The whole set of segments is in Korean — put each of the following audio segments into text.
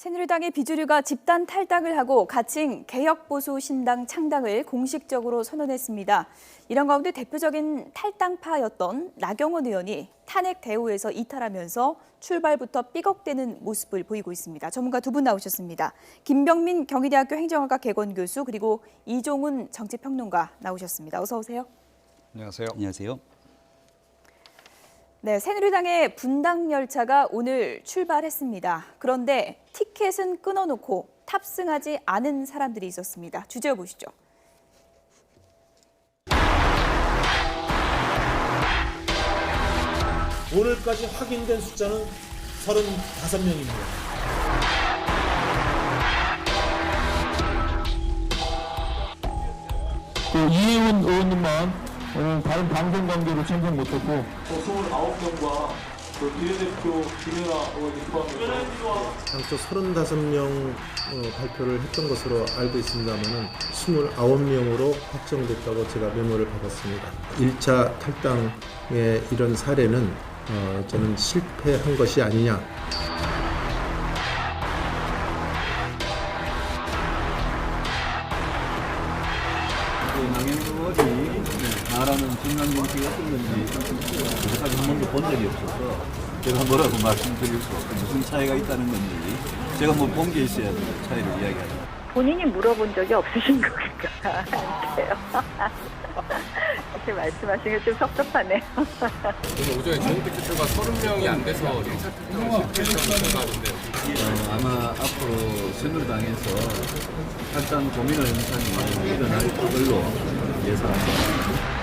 새누리당의 비주류가 집단 탈당을 하고 가칭 개혁보수신당 창당을 공식적으로 선언했습니다. 이런 가운데 대표적인 탈당파였던 나경원 의원이 탄핵 대우에서 이탈하면서 출발부터 삐걱대는 모습을 보이고 있습니다. 전문가 두 분 나오셨습니다. 김병민 경희대학교 행정학과 개건교수 그리고 이종훈 정치평론가 나오셨습니다. 어서 오세요. 안녕하세요. 안녕하세요. 네, 새누리당의 분당 열차가 오늘 출발했습니다. 그런데 티켓은 끊어놓고 탑승하지 않은 사람들이 있었습니다. 주제어 보시죠. 오늘까지 확인된 숫자는 35명입니다. 이혜원 의원님만 오늘 다른 방송 관계로 참석 못했고 29명과 비례대표 김연아 의원이 포함해서 당초 35명 발표를 했던 것으로 알고 있습니다만 29명으로 확정됐다고 제가 메모를 받았습니다. 1차 탈당의 이런 사례는 저는 실패한 것이 아니냐. 나경원 의원이 나라는 정강 정치가 어떤 건지 여태까지 한 번도 본 적이 없어서 제가 뭐라고 말씀드릴 수 없고 무슨 차이가 있다는 건지 제가 뭐 본 게 있어야 차이를 이야기하죠. 본인이 물어본 적이 없으신 것 같아요. 이렇게 말씀하시는 게 좀 섭섭하네요. 오늘 오전에 전국 투표가 30명이 안 돼서 1차 투표가 실패했다고 생각하는데 아마 앞으로 새누리당에서 탈당 고민의 현상이 일어날 걸로 예상합니다.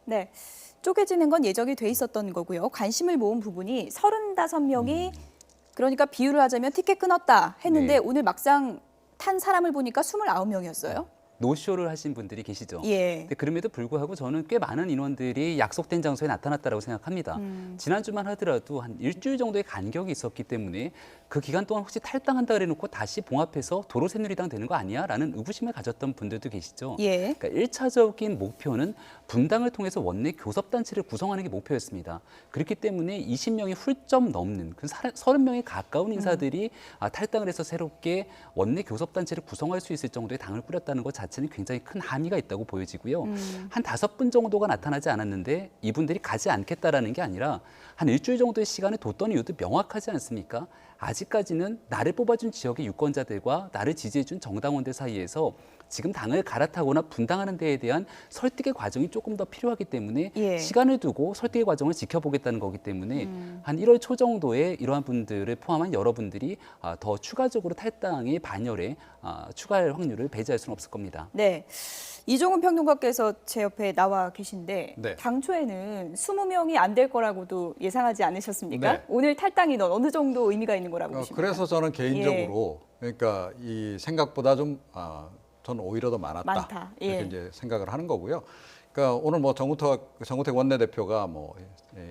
네, 쪼개지는 건 예정이 돼 있었던 거고요. 관심을 모은 부분이 35명이 그러니까 비유를 하자면 티켓 끊었다 했는데 네. 오늘 막상 탄 사람을 보니까 29명이었어요. 노쇼를 하신 분들이 계시죠. 예. 근데 그럼에도 불구하고 저는 꽤 많은 인원들이 약속된 장소에 나타났다고 생각합니다. 지난주만 하더라도 한 일주일 정도의 간격이 있었기 때문에 그 기간 동안 혹시 탈당한다 그래놓고 다시 봉합해서 도로 새누리당 되는 거 아니야? 라는 의구심을 가졌던 분들도 계시죠. 예. 그러니까 1차적인 목표는 분당을 통해서 원내 교섭단체를 구성하는 게 목표였습니다. 그렇기 때문에 20명이 훌쩍 넘는 그 30명에 가까운 인사들이 탈당을 해서 새롭게 원내 교섭단체를 구성할 수 있을 정도의 당을 꾸렸다는 것 자체는 굉장히 큰 함의가 있다고 보여지고요. 한 5분 정도가 나타나지 않았는데 이분들이 가지 않겠다라는 게 아니라 한 일주일 정도의 시간을 뒀던 이유도 명확하지 않습니까? 아직까지는 나를 뽑아준 지역의 유권자들과 나를 지지해준 정당원들 사이에서 지금 당을 갈아타거나 분당하는 데에 대한 설득의 과정이 조금 더 필요하기 때문에 예. 시간을 두고 설득의 과정을 지켜보겠다는 거기 때문에 한 1월 초 정도에 이러한 분들을 포함한 여러분들이 더 추가적으로 탈당의 반열에 추가할 확률을 배제할 수는 없을 겁니다. 네. 이종훈 평론가께서 제 옆에 나와 계신데 네. 당초에는 20명이 안 될 거라고도 예상하지 않으셨습니까? 네. 오늘 탈당이 어느 정도 의미가 있는 거라고 보십니까? 그래서 저는 개인적으로 그러니까 이 생각보다 좀 저는 오히려 더 많았다. 예. 이렇게 이제 생각을 하는 거고요. 그러니까 오늘 뭐 정우택 원내대표가 뭐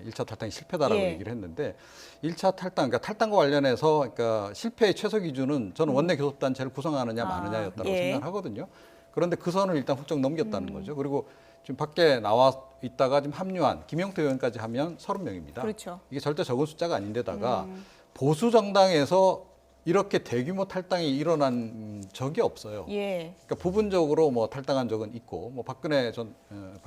1차 탈당이 실패다라고 예. 얘기를 했는데 1차 탈당, 그러니까 탈당과 관련해서 그러니까 실패의 최소 기준은 저는 원내 교섭단체를 구성하느냐 마느냐였다고 예. 생각을 하거든요. 그런데 그 선을 일단 훌쩍 넘겼다는 거죠. 그리고 지금 밖에 나와 있다가 지금 합류한 김영태 의원까지 하면 30명입니다. 그렇죠. 이게 절대 적은 숫자가 아닌데다가 보수 정당에서 이렇게 대규모 탈당이 일어난 적이 없어요. 예. 그러니까 부분적으로 뭐 탈당한 적은 있고, 뭐 박근혜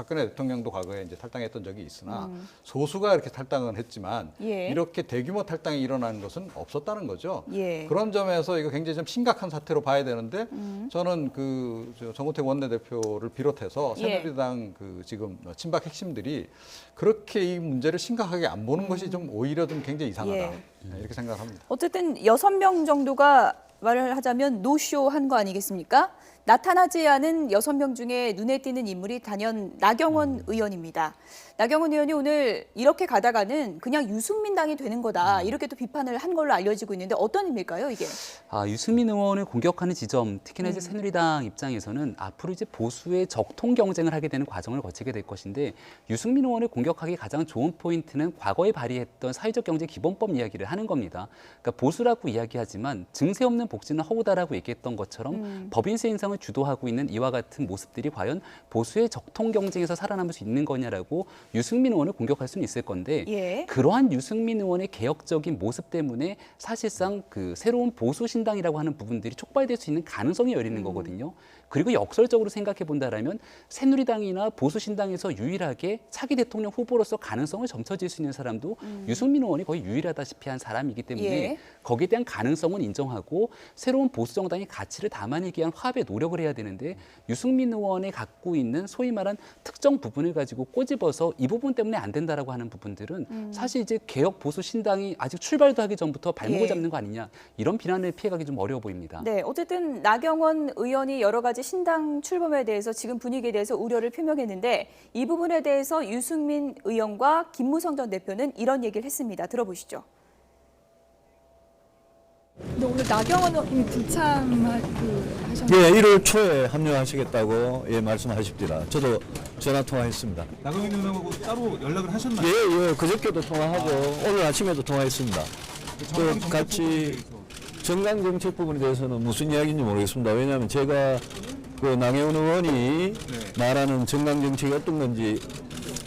대통령도 과거에 이제 탈당했던 적이 있으나 소수가 이렇게 탈당은 했지만 예. 이렇게 대규모 탈당이 일어나는 것은 없었다는 거죠. 예. 그런 점에서 이거 굉장히 좀 심각한 사태로 봐야 되는데 저는 그 정우택 원내대표를 비롯해서 예. 새누리당 그 지금 친박 핵심들이 그렇게 이 문제를 심각하게 안 보는 것이 좀 오히려 좀 굉장히 이상하다. 예. 이렇게 생각을 합니다. 어쨌든 6명 정도가 말을 하자면 노쇼 한 거 아니겠습니까? 나타나지 않은 6명 중에 눈에 띄는 인물이 단연 나경원 의원입니다. 나경원 의원이 오늘 이렇게 가다가는 그냥 유승민당이 되는 거다. 이렇게 또 비판을 한 걸로 알려지고 있는데 어떤 의미일까요, 이게? 유승민 의원을 공격하는 지점, 특히나 이제 새누리당 입장에서는 앞으로 이제 보수의 적통 경쟁을 하게 되는 과정을 거치게 될 것인데 유승민 의원을 공격하기 가장 좋은 포인트는 과거에 발의했던 사회적 경제 기본법 이야기를 하는 겁니다. 그러니까 보수라고 이야기하지만 증세 없는 복지는 허우다라고 얘기했던 것처럼 법인세 인상을 주도하고 있는 이와 같은 모습들이 과연 보수의 적통 경쟁에서 살아남을 수 있는 거냐라고 유승민 의원을 공격할 수는 있을 건데 예. 그러한 유승민 의원의 개혁적인 모습 때문에 사실상 그 새로운 보수 신당이라고 하는 부분들이 촉발될 수 있는 가능성이 열리는 거거든요. 그리고 역설적으로 생각해 본다라면 새누리당이나 보수 신당에서 유일하게 차기 대통령 후보로서 가능성을 점쳐질 수 있는 사람도 유승민 의원이 거의 유일하다시피 한 사람이기 때문에 예. 거기에 대한 가능성은 인정하고 새로운 보수 정당의 가치를 담아내기 위한 화합에 노력을 해야 되는데 유승민 의원이 갖고 있는 소위 말한 특정 부분을 가지고 꼬집어서 이 부분 때문에 안 된다라고 하는 부분들은 사실 이제 개혁 보수 신당이 아직 출발도 하기 전부터 발목을 예. 잡는 거 아니냐 이런 비난을 피해가기 좀 어려워 보입니다. 네, 어쨌든 나경원 의원이 여러 가지 신당 출범에 대해서 지금 분위기에 대해서 우려를 표명했는데 이 부분에 대해서 유승민 의원과 김무성 전 대표는 이런 얘기를 했습니다. 들어보시죠. 근데 오늘 나경원 의원님이 불참하셨나요? 예, 1월 초에 합류하시겠다고 말씀하십니다. 저도 전화 통화했습니다. 나경원 의원하고 따로 연락을 하셨나요? 예, 그저께도 통화하고 오늘 아침에도 통화했습니다. 또 같이 정강 정책 부분에 대해서는 무슨 이야기인지 모르겠습니다. 왜냐하면 제가 그 나경원 의원이 말하는 정강 정책이 어떤 건지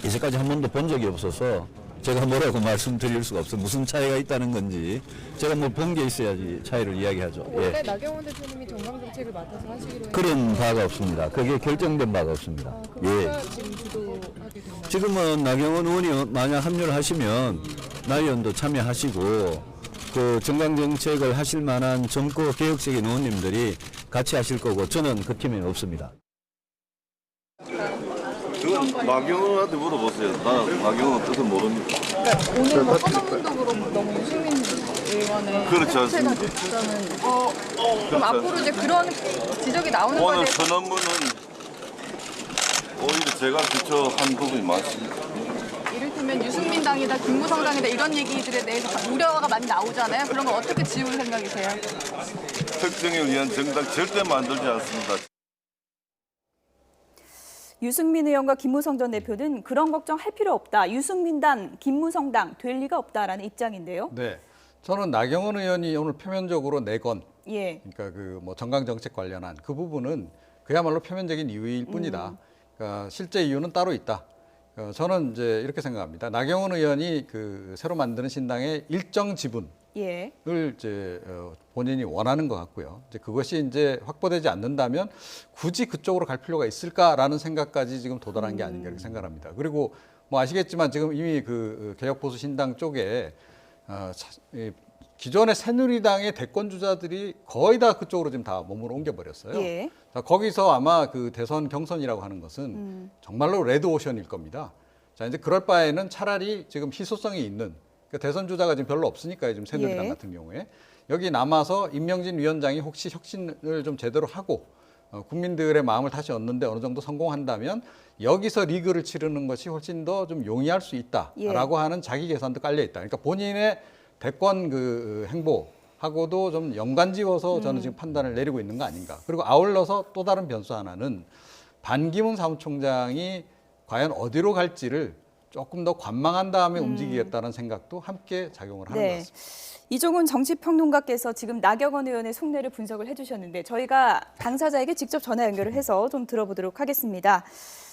이제까지 한 번도 본 적이 없어서 제가 뭐라고 말씀드릴 수가 없어요. 무슨 차이가 있다는 건지 제가 뭐 본 게 있어야지 차이를 이야기하죠. 원래 나경원 대표님이 정강 정책을 맡아서 하시기로 했는데 그런 바가 없습니다. 그게 결정된 바가 없습니다. 누가 지금 주도하게 됐나요? 지금은 나경원 의원이 만약 합류를 하시면 나 의원도 참여하시고 그 정강 정책을 하실 만한 젊고 개혁적인 의원님들이 같이 하실 거고 저는 그 팀에 없습니다. 그건 나경원한테 물어보세요. 나 나경원 뜻은 모릅니다. 그러니까 오늘 뭐 선언문도 그렇고 너무 유승민 의원의 그렇지 않습니다. 그럼 앞으로 이제 그런 지적이 나오는 거에 오늘 대해서 선언문은 오히려 제가 주처한 부분이 많습니다. 이를테면 유승민당이다, 김무성당이다 이런 얘기들에 대해서 우려가 많이 나오잖아요. 그런 거 어떻게 지울 생각이세요? 특정을 위한 정당 절대 만들지 않습니다. 유승민 의원과 김무성 전 대표는 그런 걱정할 필요 없다. 유승민당, 김무성당 될 리가 없다라는 입장인데요. 네, 저는 나경원 의원이 오늘 표면적으로 내건 예. 그러니까 그 뭐 정강 정책 관련한 그 부분은 그야말로 표면적인 이유일 뿐이다. 그러니까 실제 이유는 따로 있다. 저는 이제 이렇게 생각합니다. 나경원 의원이 그 새로 만드는 신당의 일정 지분을 예. 이제 본인이 원하는 것 같고요. 이제 그것이 이제 확보되지 않는다면 굳이 그쪽으로 갈 필요가 있을까라는 생각까지 지금 도달한 게 아닌가 이렇게 생각합니다. 그리고 뭐 아시겠지만 지금 이미 그 개혁보수 신당 쪽에 기존의 새누리당의 대권 주자들이 거의 다 그쪽으로 지금 다 몸으로 옮겨버렸어요. 예. 자, 거기서 아마 그 대선 경선이라고 하는 것은 정말로 레드오션일 겁니다. 자, 이제 그럴 바에는 차라리 지금 희소성이 있는 그러니까 대선 주자가 지금 별로 없으니까요. 지금 새누리당 예. 같은 경우에 여기 남아서 임명진 위원장이 혹시 혁신을 좀 제대로 하고 국민들의 마음을 다시 얻는데 어느 정도 성공한다면 여기서 리그를 치르는 것이 훨씬 더 좀 용이할 수 있다라고 하는 자기 계산도 깔려 있다. 그러니까 본인의 대권 그 행보하고도 좀 연관지어서 저는 지금 판단을 내리고 있는 거 아닌가. 그리고 아울러서 또 다른 변수 하나는 반기문 사무총장이 과연 어디로 갈지를 조금 더 관망한 다음에 움직이겠다는 생각도 함께 작용을 하는 것 같습니다. 이종훈 정치평론가께서 지금 나경원 의원의 속내를 분석을 해주셨는데 저희가 당사자에게 직접 전화 연결을 해서 좀 들어보도록 하겠습니다.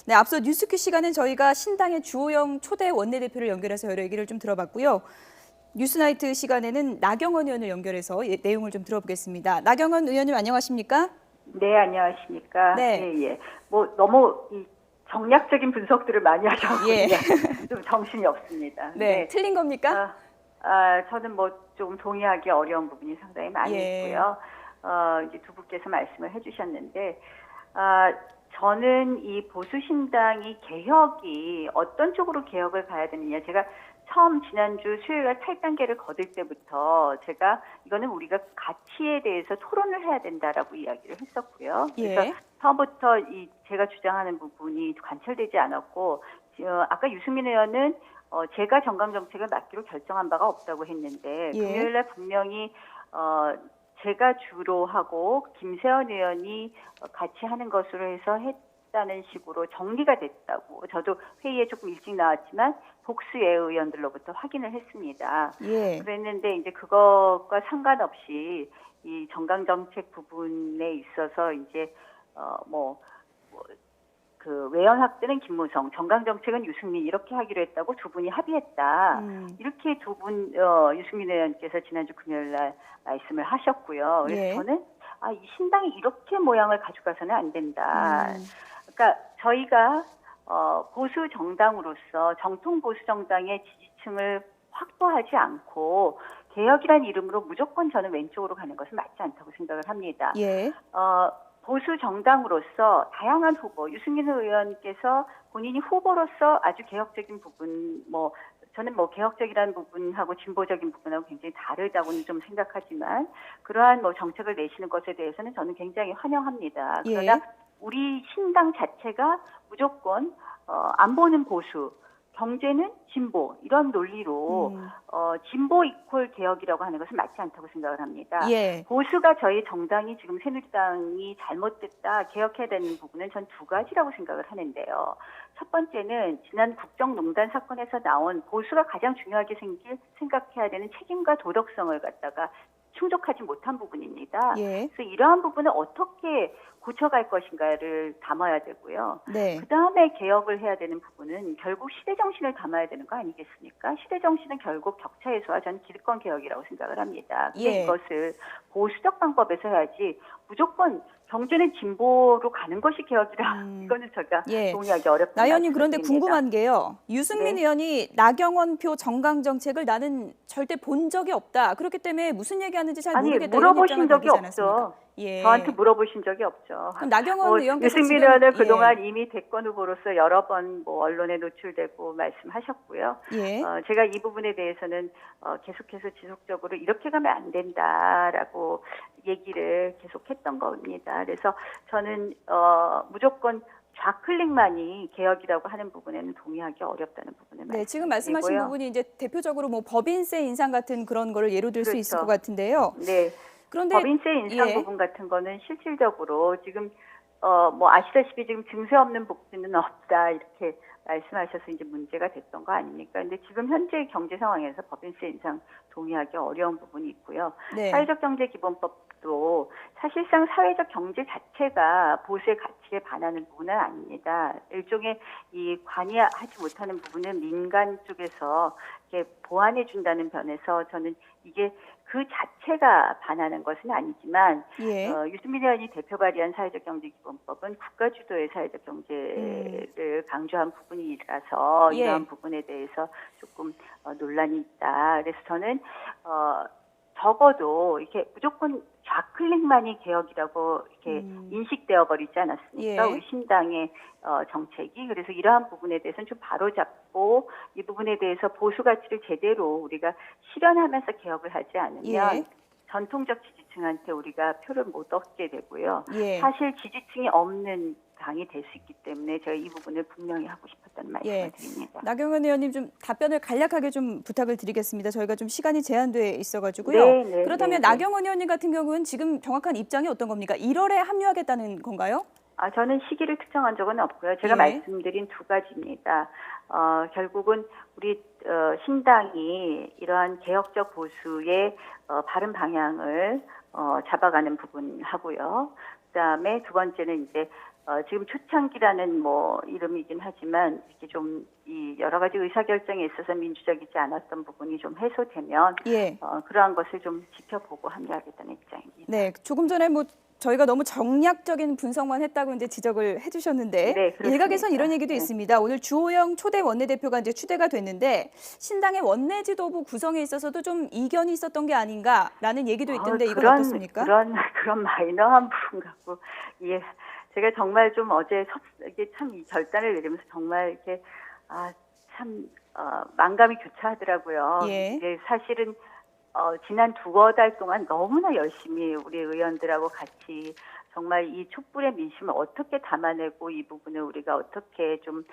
네, 앞서 뉴스큐 시간엔 저희가 신당의 주호영 초대 원내대표를 연결해서 여러 얘기를 좀 들어봤고요. 뉴스나이트 시간에는 나경원 의원을 연결해서 내용을 좀 들어보겠습니다. 나경원 의원님 안녕하십니까? 네, 안녕하십니까? 네. 예. 뭐 너무 정략적인 분석들을 많이 하셔서 예. 좀 정신이 없습니다. 네, 틀린 겁니까? 저는 뭐 좀 동의하기 어려운 부분이 상당히 많이 있고요. 이제 두 분께서 말씀을 해주셨는데, 저는 이 보수신당이 개혁이 어떤 쪽으로 개혁을 가야 되느냐. 제가 처음 지난주 수요일날 탈당계를 거둘 때부터 제가 이거는 우리가 가치에 대해서 토론을 해야 된다라고 이야기를 했었고요. 그래서 처음부터 제가 주장하는 부분이 관철되지 않았고, 아까 유승민 의원은 제가 정강 정책을 맡기로 결정한 바가 없다고 했는데 금요일날 분명히 제가 주로 하고 김세현 의원이 같이 하는 것으로 해서 했다는 식으로 정리가 됐다고 저도 회의에 조금 일찍 나왔지만 복수의 의원들로부터 확인을 했습니다. 예. 그랬는데 이제 그것과 상관없이 이 정강정책 부분에 있어서 이제 그 외연 확대는 김무성, 정강정책은 유승민 이렇게 하기로 했다고 두 분이 합의했다. 이렇게 두 분 유승민 의원께서 지난주 금요일 날 말씀을 하셨고요. 그래서 예. 저는 이 신당이 이렇게 모양을 가져가서는 안 된다. 그러니까 저희가 보수 정당으로서 정통 보수 정당의 지지층을 확보하지 않고 개혁이라는 이름으로 무조건 저는 왼쪽으로 가는 것은 맞지 않다고 생각을 합니다. 예. 보수 정당으로서 다양한 후보, 유승민 의원께서 본인이 후보로서 아주 개혁적인 부분, 저는 개혁적이라는 부분하고 진보적인 부분하고 굉장히 다르다고는 좀 생각하지만 그러한 정책을 내시는 것에 대해서는 저는 굉장히 환영합니다. 그러나 예. 우리 신당 자체가 무조건 안 보는 보수, 경제는 진보 이런 논리로 진보 이퀄 개혁이라고 하는 것은 맞지 않다고 생각을 합니다. 예. 보수가 저희 정당이 지금 새누리당이 잘못됐다 개혁해야 되는 부분은 전 두 가지라고 생각을 하는데요. 첫 번째는 지난 국정농단 사건에서 나온 보수가 가장 중요하게 생각해야 되는 책임과 도덕성을 갖다가 충족하지 못한 부분입니다. 예. 그래서 이러한 부분을 어떻게 고쳐갈 것인가를 담아야 되고요. 네. 그다음에 개혁을 해야 되는 부분은 결국 시대정신을 담아야 되는 거 아니겠습니까? 시대정신은 결국 격차 해소와 전 기득권 개혁이라고 생각을 합니다. 근데 예. 이것을 보수적 방법에서 해야지 무조건 경제는 진보로 가는 것이 개혁이라 이거는 제가 예. 동의하기 어렵다. 나 의원님 그런데 궁금한 게요. 유승민 네. 의원이 나경원표 정강정책을 나는 절대 본 적이 없다. 그렇기 때문에 무슨 얘기하는지 잘 모르겠다. 이런 물어보신 입장을 적이 밝히지 않았습니까? 없죠. 예. 저한테 물어보신 적이 없죠. 그럼 나경원 의원께서 유승민 지금, 의원은 예. 그동안 이미 대권 후보로서 여러 번 언론에 노출되고 말씀하셨고요. 예. 제가 이 부분에 대해서는 계속해서 지속적으로 이렇게 가면 안 된다라고 얘기를 계속했던 겁니다. 그래서 저는 무조건 좌클릭만이 개혁이라고 하는 부분에는 동의하기 어렵다는 부분을 네, 지금 말씀하신 말씀드리고요. 부분이 이제 대표적으로 법인세 인상 같은 그런 거를 예로 들 수 그렇죠. 있을 것 같은데요. 네. 그런데 법인세 인상 예. 부분 같은 거는 실질적으로 지금 아시다시피 지금 증세 없는 복지는 없다 이렇게 말씀하셔서 이제 문제가 됐던 거 아닙니까? 근데 지금 현재 경제 상황에서 법인세 인상 동의하기 어려운 부분이 있고요. 네. 사회적 경제 기본법도 사실상 사회적 경제 자체가 보수의 가치에 반하는 부분은 아닙니다. 일종의 이 관여하지 못하는 부분은 민간 쪽에서 이렇게 보완해 준다는 변에서 저는 이게 그 자체가 반하는 것은 아니지만 예. 유승민 의원이 대표 발의한 사회적 경제 기본법은 국가 주도의 사회적 경제를 강조한 부분이라서 예. 이러한 부분에 대해서 조금 논란이 있다. 그래서 저는 적어도 이렇게 무조건 좌클릭만이 개혁이라고 이렇게 인식되어 버리지 않았습니까? 예. 우리 신당의 정책이. 그래서 이러한 부분에 대해서는 좀 바로잡고 이 부분에 대해서 보수 가치를 제대로 우리가 실현하면서 개혁을 하지 않으면 예. 전통적 지지층한테 우리가 표를 못 얻게 되고요. 예. 사실 지지층이 없는 당이 될 수 있기 때문에 제가 이 부분을 분명히 하고 싶었다는 말씀을 예. 드립니다. 나경원 의원님 좀 답변을 간략하게 좀 부탁을 드리겠습니다. 저희가 좀 시간이 제한돼 있어가지고요. 네, 네, 그렇다면 네, 네. 나경원 의원님 같은 경우는 지금 정확한 입장이 어떤 겁니까? 1월에 합류하겠다는 건가요? 저는 시기를 특정한 적은 없고요. 제가 예. 말씀드린 두 가지입니다. 결국은 우리 신당이 이러한 개혁적 보수의 바른 방향을 잡아가는 부분하고요. 그다음에 두 번째는 이제 지금 초창기라는 이름이긴 하지만 이렇게 좀 이 여러 가지 의사결정에 있어서 민주적이지 않았던 부분이 좀 해소되면 예. 그러한 것을 좀 지켜보고 합류하겠다는 입장입니다. 네, 조금 전에 저희가 너무 정략적인 분석만 했다고 이제 지적을 해주셨는데 네, 그렇습니다. 일각에선 이런 얘기도 네. 있습니다. 오늘 주호영 초대 원내대표가 이제 추대가 됐는데 신당의 원내지도부 구성에 있어서도 좀 이견이 있었던 게 아닌가라는 얘기도 있던데 이건 어떻습니까? 그런 마이너한 부분 갖고 예, 제가 정말 좀 어제 이게 참 이 결단을 내리면서 정말 이렇게 참 만감이 교차하더라고요. 예. 이게 사실은 지난 두어 달 동안 너무나 열심히 우리 의원들하고 같이 정말 이 촛불의 민심을 어떻게 담아내고 이 부분을 우리가 어떻게 좀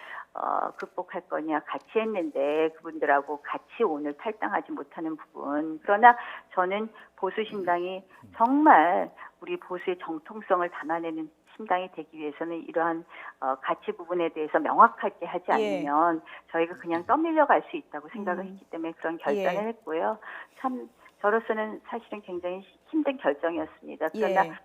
극복할 거냐 같이 했는데 그분들하고 같이 오늘 탈당하지 못하는 부분. 그러나 저는 보수신당이 정말 우리 보수의 정통성을 담아내는 신당이 되기 위해서는 이러한 가치 부분에 대해서 명확하게 하지 않으면 저희가 그냥 떠밀려 갈 수 있다고 생각을 했기 때문에 그런 결단을 했고요. 참 저로서는 사실은 굉장히 힘든 결정이었습니다. 그러나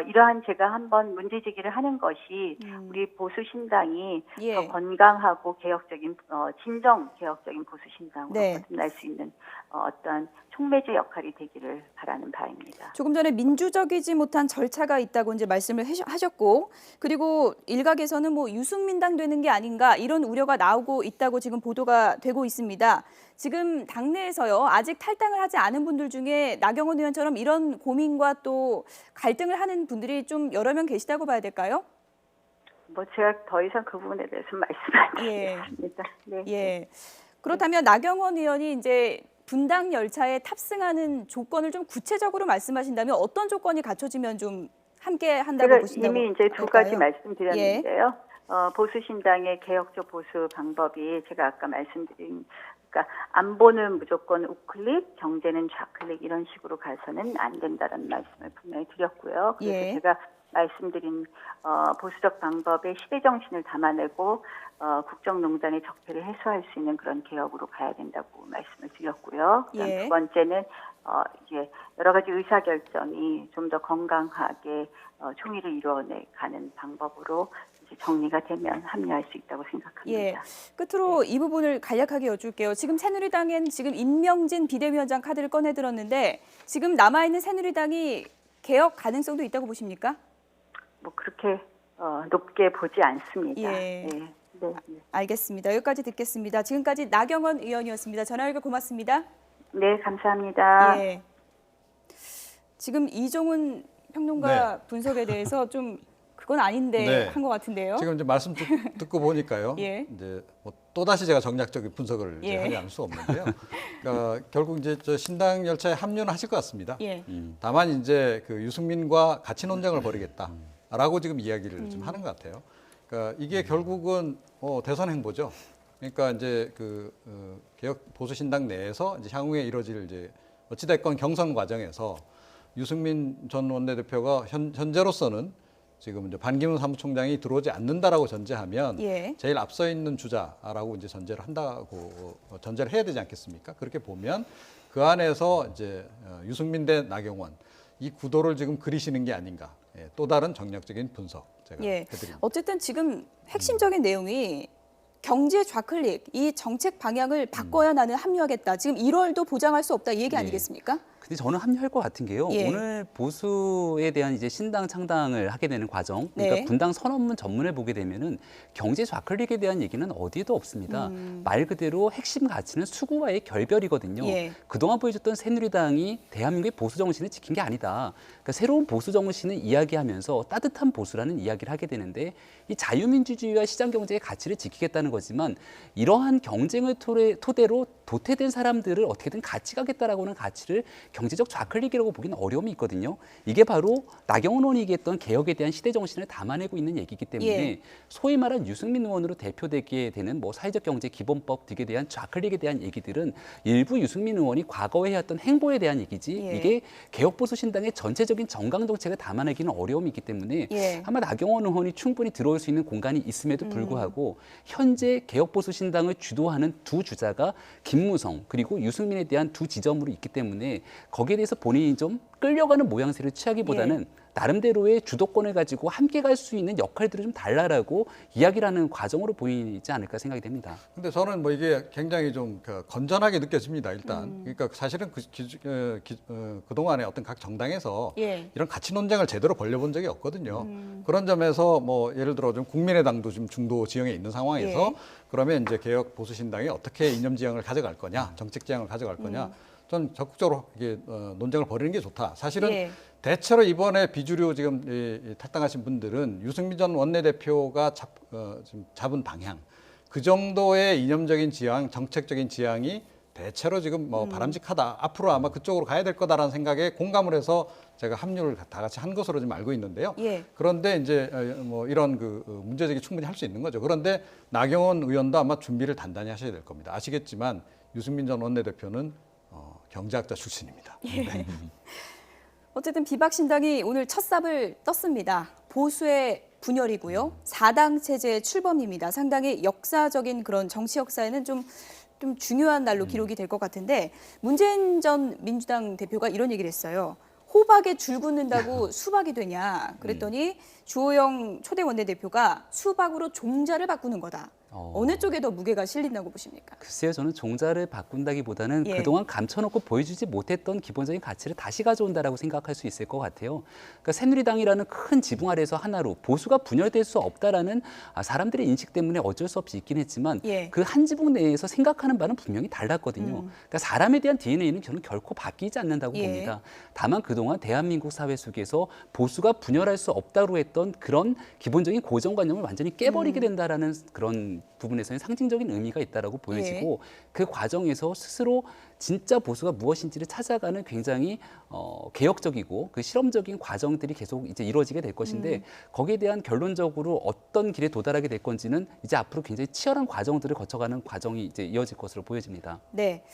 이러한 제가 한번 문제제기를 하는 것이 우리 보수 신당이 더 건강하고 개혁적인 진정 개혁적인 보수 신당으로 거듭날 수 있는 어떠한 촉매제 역할이 되기를 바라는 바입니다. 조금 전에 민주적이지 못한 절차가 있다고 이제 말씀을 하셨고, 그리고 일각에서는 뭐 유승민당 되는 게 아닌가 이런 우려가 나오고 있다고 지금 보도가 되고 있습니다. 지금 당내에서요, 아직 탈당을 하지 않은 분들 중에 나경원 의원처럼 이런 고민과 또 갈등을 하는 분들이 좀 여러 명 계시다고 봐야 될까요? 뭐 제가 더 이상 그 부분에 대해서 말씀 안 드리겠습니다. 그렇다면 나경원 의원이 이제 분당 열차에 탑승하는 조건을 좀 구체적으로 말씀하신다면 어떤 조건이 갖춰지면 좀 함께 한다고 보신다고 이미 이제 두 가지 말씀드렸는데요. 보수 신당의 개혁적 보수 방법이 제가 아까 말씀드린 그러니까 안보는 무조건 우클릭, 경제는 좌클릭 이런 식으로 가서는 안 된다는 말씀을 분명히 드렸고요. 그래서 제가 말씀드린 보수적 방법의 시대 정신을 담아내고 국정농단의 적폐를 해소할 수 있는 그런 개혁으로 가야 된다고 말씀을 드렸고요. 두 번째는 이제 여러 가지 의사 결정이 좀 더 건강하게 총의를 이루어내가는 방법으로 이제 정리가 되면 합류할 수 있다고 생각합니다. 끝으로 이 부분을 간략하게 여쭐게요. 지금 새누리당엔 지금 임명진 비대위원장 카드를 꺼내들었는데 지금 남아있는 새누리당이 개혁 가능성도 있다고 보십니까? 뭐 그렇게 높게 보지 않습니다. 알겠습니다. 여기까지 듣겠습니다. 지금까지 나경원 의원이었습니다. 전화 연결 고맙습니다. 네, 감사합니다. 지금 이종훈 평론가 분석에 대해서 좀 그건 아닌데 한 것 같은데요. 지금 이제 말씀 듣고 보니까요. 이제 뭐 또다시 제가 정략적인 분석을 이제 하지 않을 수 없는데요. 그러니까 결국 이제 저 신당 열차에 합류는 하실 것 같습니다. 다만 이제 그 유승민과 가치 논쟁을 벌이겠다라고 지금 이야기를 좀 하는 것 같아요. 그러니까 이게 결국은 대선 행보죠. 그러니까 이제 그 개혁 보수 신당 내에서 이제 향후에 이루어질 이제 어찌됐건 경선 과정에서 유승민 전 원내대표가 현재로서는 지금 이제 반기문 사무총장이 들어오지 않는다라고 전제하면 제일 앞서 있는 주자라고 이제 전제를 한다고 전제를 해야 되지 않겠습니까? 그렇게 보면 그 안에서 이제 유승민 대 나경원 이 구도를 지금 그리시는 게 아닌가. 또 다른 정략적인 분석 제가 해드립니다. 어쨌든 지금 핵심적인 내용이 경제 좌클릭, 이 정책 방향을 바꿔야 나는 합류하겠다. 지금 1월도 보장할 수 없다 이 얘기 아니겠습니까? 근데 저는 합류할 것 같은 게요. 오늘 보수에 대한 이제 신당 창당을 하게 되는 과정, 그러니까 분당 선언문 전문을 보게 되면은 경제 좌클릭에 대한 얘기는 어디에도 없습니다. 말 그대로 핵심 가치는 수구와의 결별이거든요. 그동안 보여줬던 새누리당이 대한민국의 보수 정신을 지킨 게 아니다. 그러니까 새로운 보수 정신을 이야기하면서 따뜻한 보수라는 이야기를 하게 되는데 이 자유민주주의와 시장 경제의 가치를 지키겠다는 거지만 이러한 경쟁을 토대로 도태된 사람들을 어떻게든 같이 가겠다라고 하는 가치를 경제적 좌클릭이라고 보기는 어려움이 있거든요. 이게 바로 나경원 의원이 얘기했던 개혁에 대한 시대 정신을 담아내고 있는 얘기이기 때문에 소위 말한 유승민 의원으로 대표되게 되는 뭐 사회적 경제 기본법 등에 대한 좌클릭에 대한 얘기들은 일부 유승민 의원이 과거에 해왔던 행보에 대한 얘기지 이게 개혁 보수 신당의 전체적인 정강 정책을 담아내기는 어려움이 있기 때문에 아마 나경원 의원이 충분히 들어올 수 있는 공간이 있음에도 불구하고 현재 개혁 보수 신당을 주도하는 두 주자가 김무성 그리고 유승민에 대한 두 지점으로 있기 때문에 거기에 대해서 본인이 좀 끌려가는 모양새를 취하기보다는 나름대로의 주도권을 가지고 함께 갈 수 있는 역할들을 좀 달라라고 이야기를 하는 과정으로 보이지 않을까 생각이 됩니다. 근데 저는 뭐 이게 굉장히 좀 건전하게 느껴집니다. 일단 그러니까 사실은 그동안에 어떤 각 정당에서 이런 가치 논쟁을 제대로 벌려본 적이 없거든요. 그런 점에서 뭐 예를 들어 좀 국민의당도 좀 중도 지형에 있는 상황에서 그러면 이제 개혁 보수 신당이 어떻게 이념 지향을 가져갈 거냐, 정책 지향을 가져갈 거냐. 전 적극적으로 이게 논쟁을 벌이는 게 좋다. 사실은 대체로 이번에 비주류 지금 탈당하신 분들은 유승민 전 원내대표가 지금 잡은 방향, 그 정도의 이념적인 지향, 정책적인 지향이 대체로 지금 뭐 바람직하다. 앞으로 아마 그쪽으로 가야 될 거다라는 생각에 공감을 해서 제가 합류를 다 같이 한 것으로 지금 알고 있는데요. 그런데 이제 뭐 이런 그 문제제기 충분히 할 수 있는 거죠. 그런데 나경원 의원도 아마 준비를 단단히 하셔야 될 겁니다. 아시겠지만 유승민 전 원내대표는 경제학자 출신입니다. 어쨌든 비박신당이 오늘 첫 삽을 떴습니다. 보수의 분열이고요. 4당 체제의 출범입니다. 상당히 역사적인 그런 정치 역사에는 좀 중요한 날로 기록이 될 것 같은데 문재인 전 민주당 대표가 이런 얘기를 했어요. 호박에 줄 긋는다고 수박이 되냐 그랬더니 주호영 초대 원내대표가 수박으로 종자를 바꾸는 거다. 어느 쪽에 더 무게가 실린다고 보십니까? 글쎄요, 저는 종자를 바꾼다기보다는 예. 그동안 감춰놓고 보여주지 못했던 기본적인 가치를 다시 가져온다라고 생각할 수 있을 것 같아요. 그러니까 새누리당이라는 큰 지붕 아래에서 하나로 보수가 분열될 수 없다라는 사람들의 인식 때문에 어쩔 수 없이 있긴 했지만 예. 그 한 지붕 내에서 생각하는 바는 분명히 달랐거든요. 그러니까 사람에 대한 DNA는 저는 결코 바뀌지 않는다고 예. 봅니다. 다만 그동안 대한민국 사회 속에서 보수가 분열할 수 없다고 했던 그런 기본적인 고정관념을 완전히 깨버리게 된다라는 그런 부분에서는 상징적인 의미가 있다라고 보여지고 그 과정에서 스스로 진짜 보수가 무엇인지를 찾아가는 굉장히 개혁적이고 그 실험적인 과정들이 계속 이제 이루어지게 될 것인데 거기에 대한 결론적으로 어떤 길에 도달하게 될 건지는 이제 앞으로 굉장히 치열한 과정들을 거쳐가는 과정이 이제 이어질 것으로 보여집니다. 네.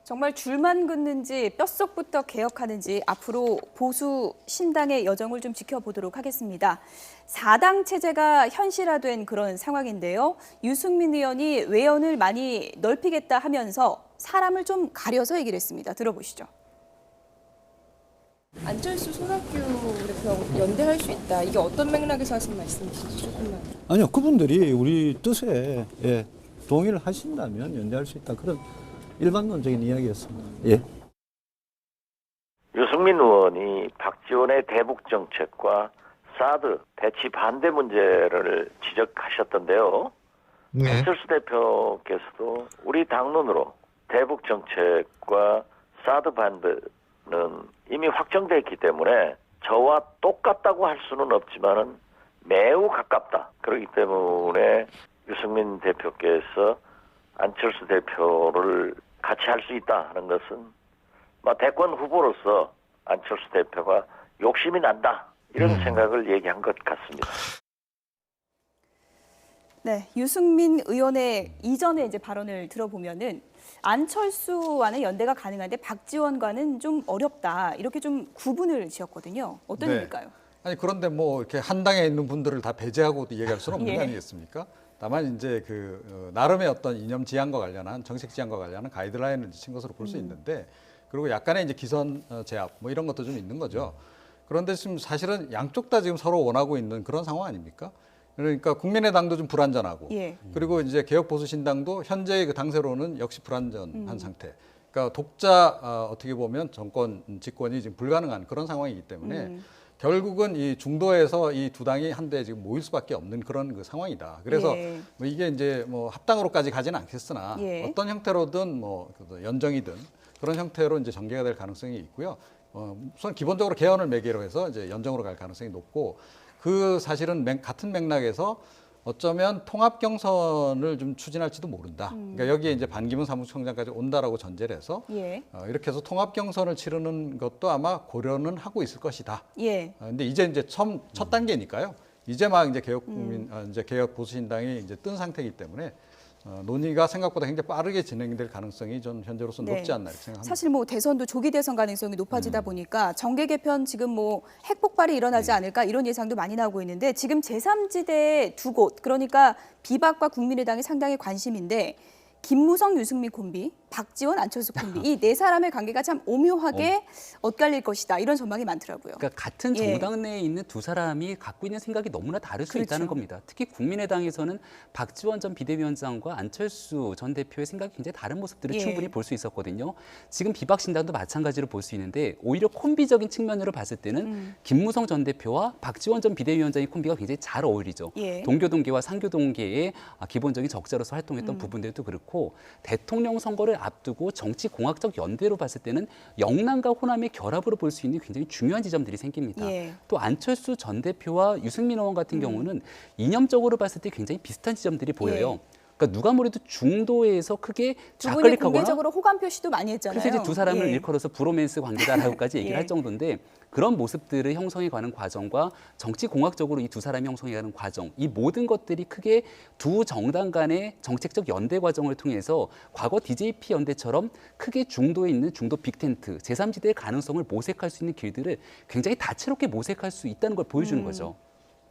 정말 줄만 긋는지 뼛속부터 개혁하는지 앞으로 보수 신당의 여정을 좀 지켜보도록 하겠습니다. 4당 체제가 현실화된 그런 상황인데요. 유승민 의원이 외연을 많이 넓히겠다 하면서 사람을 좀 가려서 얘기를 했습니다. 들어보시죠. 안철수, 손학규 대표 연대할 수 있다. 이게 어떤 맥락에서 하신 말씀이신지 조금만. 아니요, 그분들이 우리 뜻에 동의를 하신다면 연대할 수 있다. 그런 일반론적인 이야기였습니다. 예. 유승민 의원이 박지원의 대북 정책과 사드 대치 반대 문제를 지적하셨던데요. 안철수 대표께서도 우리 당론으로 대북 정책과 사드 반대는 이미 확정돼 있기 때문에 저와 똑같다고 할 수는 없지만은 매우 가깝다. 그렇기 때문에 유승민 대표께서 안철수 대표를 같이 할 수 있다 하는 것은 대권 후보로서 안철수 대표가 욕심이 난다 이런 생각을 얘기한 것 같습니다. 네, 유승민 의원의 이전에 이제 발언을 들어보면은 안철수와는 연대가 가능한데 박지원과는 좀 어렵다 이렇게 좀 구분을 지었거든요. 어떤 네. 일일까요? 아니 그런데 뭐 이렇게 한 당에 있는 분들을 다 배제하고 얘기할 수는 없는 예. 거 아니겠습니까? 다만 이제 나름의 어떤 이념 지향과 관련한 정책 지향과 관련한 가이드라인을 친 것으로 볼 수 있는데 그리고 약간의 이제 기선 제압 뭐 이런 것도 좀 있는 거죠. 그런데 지금 사실은 양쪽 다 지금 서로 원하고 있는 그런 상황 아닙니까? 그러니까 국민의당도 좀 불안전하고 예. 그리고 이제 개혁보수신당도 현재의 그 당세로는 역시 불안전한 상태. 그러니까 독자 어떻게 보면 정권 집권이 지금 불가능한 그런 상황이기 때문에 결국은 이 중도에서 이 두 당이 한데 지금 모일 수밖에 없는 그런 그 상황이다. 그래서 예. 뭐 이게 이제 뭐 합당으로까지 가지는 않겠으나 예. 어떤 형태로든 뭐 연정이든 그런 형태로 이제 전개가 될 가능성이 있고요. 우선 기본적으로 개헌을 매개로 해서 이제 연정으로 갈 가능성이 높고 그 사실은 같은 맥락에서 어쩌면 통합 경선을 좀 추진할지도 모른다. 그러니까 여기에 이제 반기문 사무총장까지 온다라고 전제를 해서 예. 이렇게 해서 통합 경선을 치르는 것도 아마 고려는 하고 있을 것이다. 예. 근데 이제 첫 단계니까요. 이제 막 이제 이제 개혁 보수신당이 이제 뜬 상태이기 때문에 논의가 생각보다 굉장히 빠르게 진행될 가능성이 좀 현재로서 네. 높지 않나 이렇게 생각합니다. 사실 뭐 대선도 조기 대선 가능성이 높아지다 보니까 정계 개편 지금 뭐 핵폭발이 일어나지 않을까 이런 예상도 많이 나오고 있는데 지금 제3지대 두 곳 그러니까 비박과 국민의당이 상당히 관심인데 김무성, 유승민 콤비, 박지원, 안철수 콤비 이 네 사람의 관계가 참 오묘하게 엇갈릴 것이다 이런 전망이 많더라고요. 그러니까 같은 예. 정당 내에 있는 두 사람이 갖고 있는 생각이 너무나 다를 수 그렇죠. 있다는 겁니다. 특히 국민의당에서는 박지원 전 비대위원장과 안철수 전 대표의 생각이 굉장히 다른 모습들을 예. 충분히 볼 수 있었거든요. 지금 비박신당도 마찬가지로 볼 수 있는데 오히려 콤비적인 측면으로 봤을 때는 김무성 전 대표와 박지원 전 비대위원장의 콤비가 굉장히 잘 어울리죠. 예. 동교동계와 상교동계의 기본적인 적자로서 활동했던 부분들도 그렇고 대통령 선거를 앞두고 정치공학적 연대로 봤을 때는 영남과 호남의 결합으로 볼 수 있는 굉장히 중요한 지점들이 생깁니다. 예. 또 안철수 전 대표와 유승민 의원 같은 경우는 이념적으로 봤을 때 굉장히 비슷한 지점들이 보여요. 그러니까 누가 뭐래도 중도에서 크게 두 분이 좌클릭하거나 공개적으로 호감 표시도 많이 했잖아요. 그래서 이제 두 사람을 예. 일컬어서 브로맨스 관계다라고까지 얘기를 예. 할 정도인데 그런 모습들을 형성해가는 과정과 정치공학적으로 이 두 사람이 형성해가는 과정 이 모든 것들이 크게 두 정당 간의 정책적 연대 과정을 통해서 과거 DJP 연대처럼 크게 중도에 있는 중도 빅텐트 제3지대의 가능성을 모색할 수 있는 길들을 굉장히 다채롭게 모색할 수 있다는 걸 보여주는 거죠.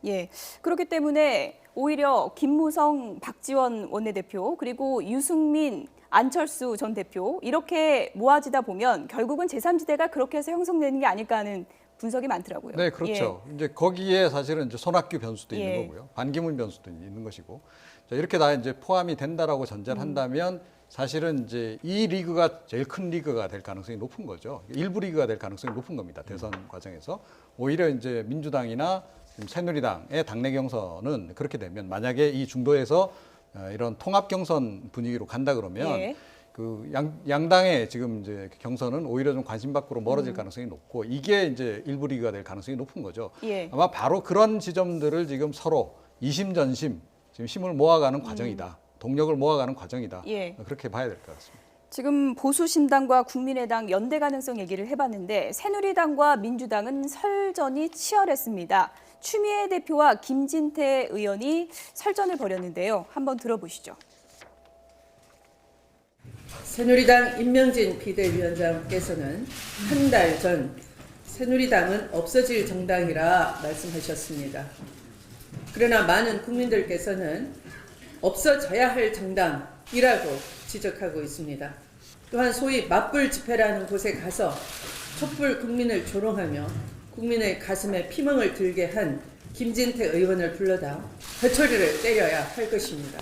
예. 그렇기 때문에 오히려 김무성, 박지원 원내대표 그리고 유승민, 안철수 전 대표 이렇게 모아지다 보면 결국은 제3지대가 그렇게 해서 형성되는 게 아닐까 하는 분석이 많더라고요. 네, 그렇죠. 이제 거기에 사실은 이제 손학규 변수도 예. 있는 거고요. 반기문 변수도 있는 것이고. 자, 이렇게 다 이제 포함이 된다라고 전제를 한다면 사실은 이제 이 리그가 제일 큰 리그가 될 가능성이 높은 거죠. 일부 리그가 될 가능성이 높은 겁니다. 대선 과정에서. 오히려 이제 민주당이나 지금 새누리당의 당내 경선은 그렇게 되면 만약에 이 중도에서 이런 통합 경선 분위기로 간다 그러면 예. 그 양당의 지금 이제 경선은 오히려 좀 관심 밖으로 멀어질 가능성이 높고 이게 이제 일부 리그가 될 가능성이 높은 거죠. 예. 아마 바로 그런 지점들을 지금 서로 이심전심 지금 힘을 모아가는 과정이다. 동력을 모아가는 과정이다. 예. 그렇게 봐야 될 것 같습니다. 지금 보수신당과 국민의당 연대 가능성 얘기를 해봤는데 새누리당과 민주당은 설전이 치열했습니다. 추미애 대표와 김진태 의원이 설전을 벌였는데요. 한번 들어보시죠. 새누리당 임명진 비대위원장께서는 한 달 전 새누리당은 없어질 정당이라 말씀하셨습니다. 그러나 많은 국민들께서는 없어져야 할 정당이라고 지적하고 있습니다. 또한 소위 맞불 집회라는 곳에 가서 촛불 국민을 조롱하며 국민의 가슴에 피멍을 들게 한 김진태 의원을 불러다 회초리를 때려야 할 것입니다.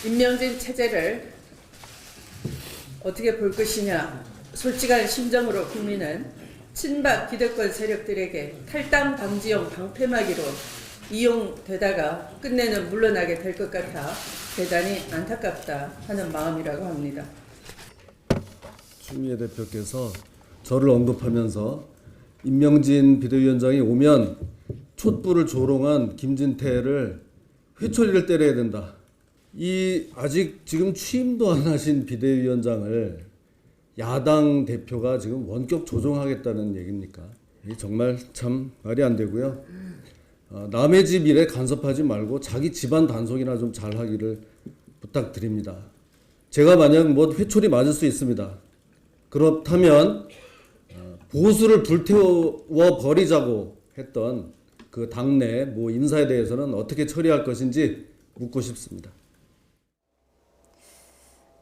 임명진 체제를 어떻게 볼 것이냐, 솔직한 심정으로 국민은 친박 기득권 세력들에게 탈당 방지용 방패막이로 이용되다가 끝내는 물러나게 될 것 같아 대단히 안타깝다 하는 마음이라고 합니다. 추미애 대표께서 저를 언급하면서 임명진 비대위원장이 오면 촛불을 조롱한 김진태를 회초리를 때려야 된다. 이 아직 지금 취임도 안 하신 비대위원장을 야당 대표가 지금 원격 조종하겠다는 얘기입니까? 이 정말 참 말이 안 되고요. 남의 집 일에 간섭하지 말고 자기 집안 단속이나 좀 잘하기를 부탁드립니다. 제가 만약 뭐 회초리 맞을 수 있습니다. 그렇다면 보수를 불태워 버리자고 했던 그 당내 뭐 인사에 대해서는 어떻게 처리할 것인지 묻고 싶습니다.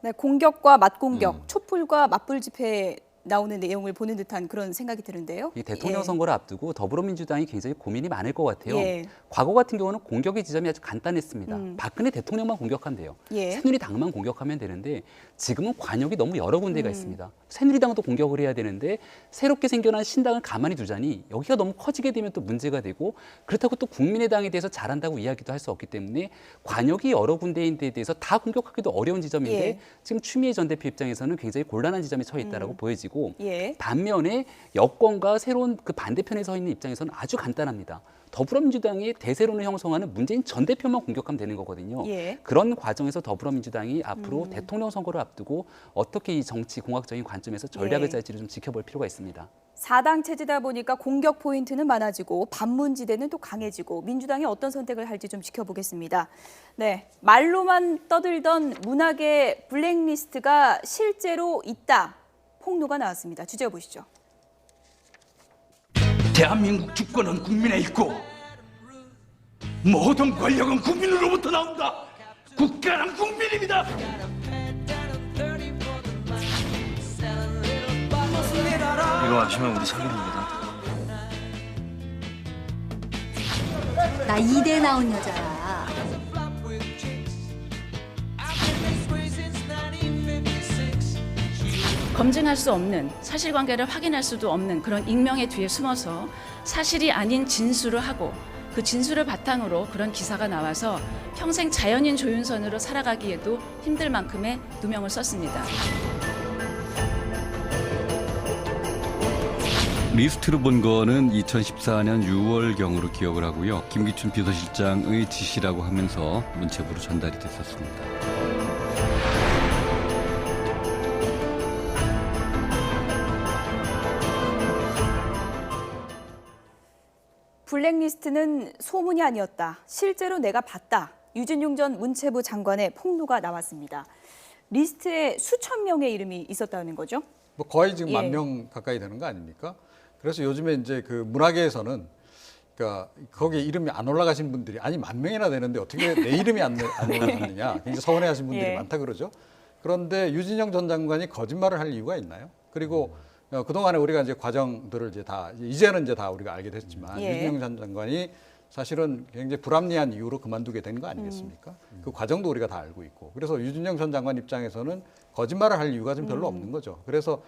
네, 공격과 맞공격, 촛불과 맞불 집회 나오는 내용을 보는 듯한 그런 생각이 드는데요. 이 대통령 예. 선거를 앞두고 더불어민주당이 굉장히 고민이 많을 것 같아요. 예. 과거 같은 경우는 공격의 지점이 아주 간단했습니다. 박근혜 대통령만 공격하면 돼요. 예. 새누리당만 공격하면 되는데 지금은 관역이 너무 여러 군데가 있습니다. 새누리당도 공격을 해야 되는데 새롭게 생겨난 신당을 가만히 두자니 여기가 너무 커지게 되면 또 문제가 되고 그렇다고 또 국민의당에 대해서 잘한다고 이야기도 할 수 없기 때문에 관역이 여러 군데인 데 대해서 다 공격하기도 어려운 지점인데 예. 지금 추미애 전 대표 입장에서는 굉장히 곤란한 지점에 처해 있다고 보여지고 예. 반면에 여권과 새로운 그 반대편에 서 있는 입장에서는 아주 간단합니다. 더불어민주당이 대세론을 형성하는 문재인 전 대표만 공격하면 되는 거거든요. 예. 그런 과정에서 더불어민주당이 앞으로 대통령 선거를 앞두고 어떻게 이 정치 공학적인 관점에서 전략을 예. 짤지를 좀 지켜볼 필요가 있습니다. 4당 체제다 보니까 공격 포인트는 많아지고 반문지대는 또 강해지고 민주당이 어떤 선택을 할지 좀 지켜보겠습니다. 네, 말로만 떠들던 문학의 블랙리스트가 실제로 있다. 폭로가 나왔습니다. 주제 보시죠. 대한민국 주권은 국민에 있고 모든 권력은 국민으로부터 나온다. 국가는 국민입니다. 이거 마시면 우리 사귀는 거다. 나 이대 나온 여자야. 검증할 수 없는 사실관계를 확인할 수도 없는 그런 익명의 뒤에 숨어서 사실이 아닌 진술을 하고 그 진술을 바탕으로 그런 기사가 나와서 평생 자연인 조윤선으로 살아가기에도 힘들 만큼의 누명을 썼습니다. 리스트로 본 거는 2014년 6월경으로 기억을 하고요. 김기춘 비서실장의 지시라고 하면서 문체부로 전달이 됐었습니다. 블랙리스트는 소문이 아니었다. 실제로 내가 봤다. 유진용 전 문체부 장관의 폭로가 나왔습니다. 리스트에 수천 명의 이름이 있었다는 거죠? 뭐 거의 지금 예. 10,000명 가까이 되는 거 아닙니까? 그래서 요즘에 이제 그 문화계에서는 그러니까 거기에 이름이 안 올라가신 분들이 아니 10,000명이나 되는데 어떻게 내 이름이 안 올라갔느냐 굉장히 서운해하신 분들이 예. 많다 그러죠. 그런데 유진영 전 장관이 거짓말을 할 이유가 있나요? 그리고 그동안에 우리가 이제 과정들을 이제는 다 우리가 알게 됐지만 예. 유진영 전 장관이 사실은 굉장히 불합리한 이유로 그만두게 된 거 아니겠습니까? 그 과정도 우리가 다 알고 있고 그래서 유진영 전 장관 입장에서는 거짓말을 할 이유가 좀 별로 없는 거죠. 그래서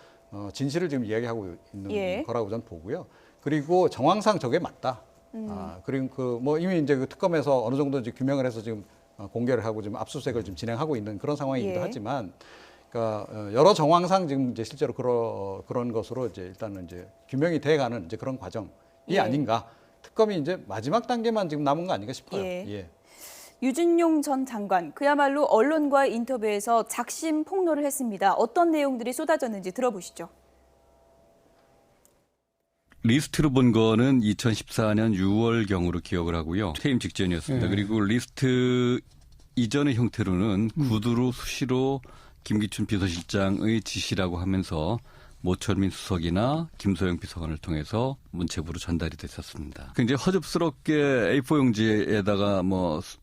진실을 지금 이야기하고 있는 예. 거라고 저는 보고요. 그리고 정황상 저게 맞다. 그리고 이미 이제 그 특검에서 어느 정도 이제 규명을 해서 지금 공개를 하고 지금 압수수색을 지금 진행하고 있는 그런 상황이기도 예. 하지만, 그러니까 여러 정황상 지금 이제 실제로 그런 것으로 이제 일단은 이제 규명이 돼가는 이제 그런 과정이 예. 아닌가. 특검이 이제 마지막 단계만 지금 남은 거 아닌가 싶어요. 예. 예. 유진용 전 장관 그야말로 언론과의 인터뷰에서 작심 폭로를 했습니다. 어떤 내용들이 쏟아졌는지 들어보시죠. 리스트로 본 거는 2014년 6월경으로 기억을 하고요. 퇴임 직전이었습니다. 그리고 리스트 이전의 형태로는 구두로 수시로 김기춘 비서실장의 지시라고 하면서 모철민 수석이나 김소영 비서관을 통해서 문체부로 전달이 됐었습니다. 굉장히 허접스럽게 A4 용지에다가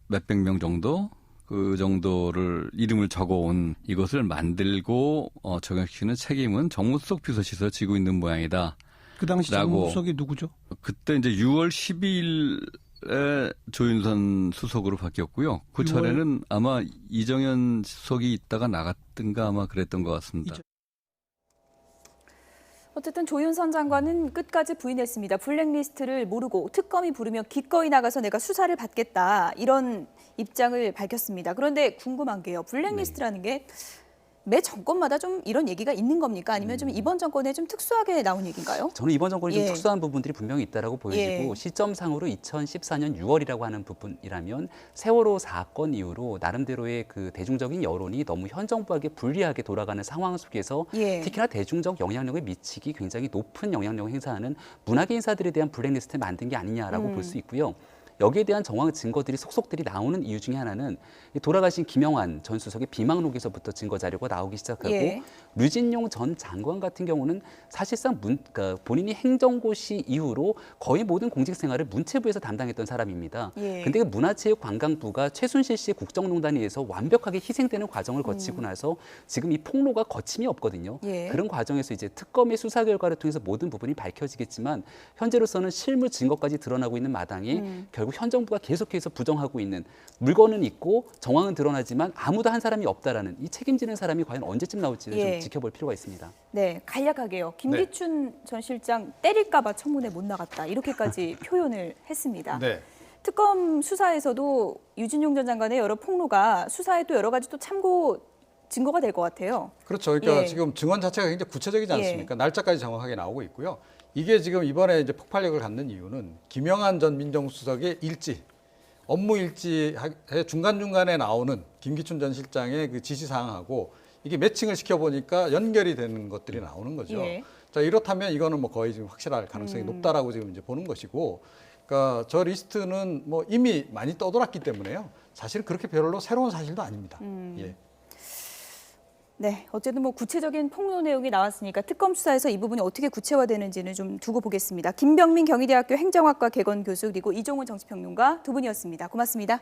몇백 명 정도 그 정도를 이름을 적어온 이것을 만들고 적용시키는 책임은 정무수석 비서실에서 지고 있는 모양이다. 그 당시 정무수석이 누구죠? 그때 이제 6월 12일에 조윤선 수석으로 바뀌었고요. 그 차례는 아마 이정현 수석이 있다가 나갔든가 아마 그랬던 것 같습니다. 어쨌든 조윤선 장관은 끝까지 부인했습니다. 블랙리스트를 모르고 특검이 부르면 기꺼이 나가서 내가 수사를 받겠다. 이런 입장을 밝혔습니다. 그런데 궁금한 게요. 블랙리스트라는 게 매 정권마다 좀 이런 얘기가 있는 겁니까? 아니면 좀 이번 정권에 좀 특수하게 나온 얘기인가요? 저는 이번 정권이 좀 예. 특수한 부분들이 분명히 있다라고 보여지고 예. 시점상으로 2014년 6월이라고 하는 부분이라면 세월호 사건 이후로 나름대로의 그 대중적인 여론이 너무 현 정부에게 불리하게 돌아가는 상황 속에서 예. 특히나 대중적 영향력을 미치기 굉장히 높은 영향력을 행사하는 문화계 인사들에 대한 블랙리스트를 만든 게 아니냐라고 볼 수 있고요. 여기에 대한 정황 증거들이 속속들이 나오는 이유 중에 하나는 돌아가신 김영환 전 수석의 비망록에서부터 증거 자료가 나오기 시작하고 예. 류진용 전 장관 같은 경우는 사실상 그러니까 본인이 행정고시 이후로 거의 모든 공직 생활을 문체부에서 담당했던 사람입니다. 예. 근데 그 문화체육관광부가 최순실 씨의 국정농단에 의해서 완벽하게 희생되는 과정을 거치고 나서 지금 이 폭로가 거침이 없거든요. 예. 그런 과정에서 이제 특검의 수사 결과를 통해서 모든 부분이 밝혀지겠지만 현재로서는 실무 증거까지 드러나고 있는 마당에 결국 현 정부가 계속해서 부정하고 있는 물건은 있고 정황은 드러나지만 아무도 한 사람이 없다라는 이 책임지는 사람이 과연 언제쯤 나올지를 예. 좀 지켜볼 필요가 있습니다. 네, 간략하게요. 김기춘 전 실장 때릴까 봐 청문회 못 나갔다. 이렇게까지 표현을 했습니다. 네. 특검 수사에서도 유진용 전 장관의 여러 폭로가 수사에 또 여러 가지 또 참고 증거가 될 것 같아요. 그렇죠. 그러니까 예. 지금 증언 자체가 굉장히 구체적이지 예. 않습니까? 날짜까지 정확하게 나오고 있고요. 이게 지금 이번에 이제 폭발력을 갖는 이유는 김영환 전 민정수석의 일지, 업무 일지의 중간중간에 나오는 김기춘 전 실장의 그 지시사항하고 이게 매칭을 시켜보니까 연결이 되는 것들이 나오는 거죠. 예. 자, 이렇다면 이거는 거의 지금 확실할 가능성이 높다라고 지금 이제 보는 것이고, 그러니까 저 리스트는 이미 많이 떠돌았기 때문에요. 사실 그렇게 별로 새로운 사실도 아닙니다. 예. 네, 어쨌든 구체적인 폭로 내용이 나왔으니까 특검 수사에서 이 부분이 어떻게 구체화되는지는 좀 두고 보겠습니다. 김병민 경희대학교 행정학과 개건 교수 그리고 이종훈 정치평론가 두 분이었습니다. 고맙습니다.